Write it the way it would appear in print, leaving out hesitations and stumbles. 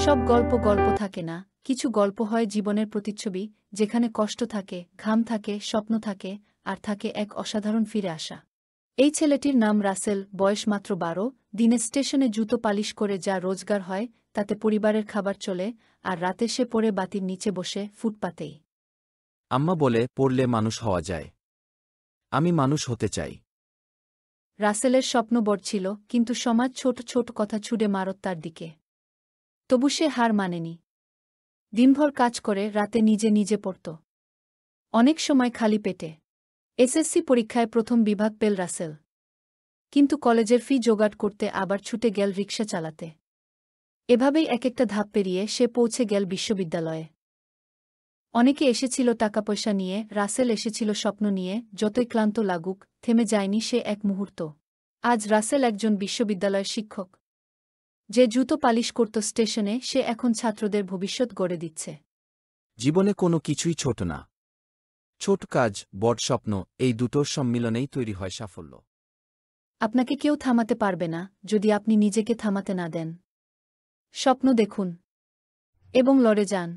সব গল্প গল্প থাকে না, কিছু গল্প হয় জীবনের প্রতিচ্ছবি, যেখানে কষ্ট থাকে, ঘাম থাকে, স্বপ্ন থাকে, আর থাকে এক অসাধারণ ফিরে আসা। এই ছেলেটির নাম রাসেল, বয়স মাত্র 12, দিনে স্টেশনে জুতো পালিশ করে যা রোজগার হয় তাতে পরিবারের খাবার চলে, আর রাতে সে পড়ে বাতির নিচে বসে ফুটপাতেই। আম্মা বলে পড়লে মানুষ হওয়া যায়। আমি মানুষ হতে চাই। রাসেলের স্বপ্ন বড় ছিল, কিন্তু সমাজ ছোট ছোট কথা ছুড়ে মারত তার দিকে। তবু সে হার মানেনি। দিনভর কাজ করে রাতে নিজে নিজে পড়ত, অনেক সময় খালি পেটে। এসএসসি পরীক্ষায় প্রথম বিভাগ পেল রাসেল, কিন্তু কলেজের ফি জোগাড় করতে আবার ছুটে গেল রিকশা চালাতে। এভাবেই এক একটা ধাপ পেরিয়ে সে পৌঁছে গেল বিশ্ববিদ্যালয়ে। অনেকে এসেছিল টাকা পয়সা নিয়ে, রাসেল এসেছিল স্বপ্ন নিয়ে। যতই ক্লান্ত লাগুক, থেমে যায়নি সে এক মুহূর্ত। আজ রাসেল একজন বিশ্ববিদ্যালয়ের শিক্ষক। যে জুতো পালিশ করত স্টেশনে, সে এখন ছাত্রদের ভবিষ্যৎ গড়ে দিচ্ছে। জীবনে কোনো কিছুই ছোট না। ছোট কাজ, বড় স্বপ্ন, এই দুটোর সম্মিলনেই তৈরি হয় সাফল্য। আপনাকে কেউ থামাতে পারবে না, যদি আপনি নিজেকে থামাতে না দেন। স্বপ্ন দেখুন এবং লড়ে যান।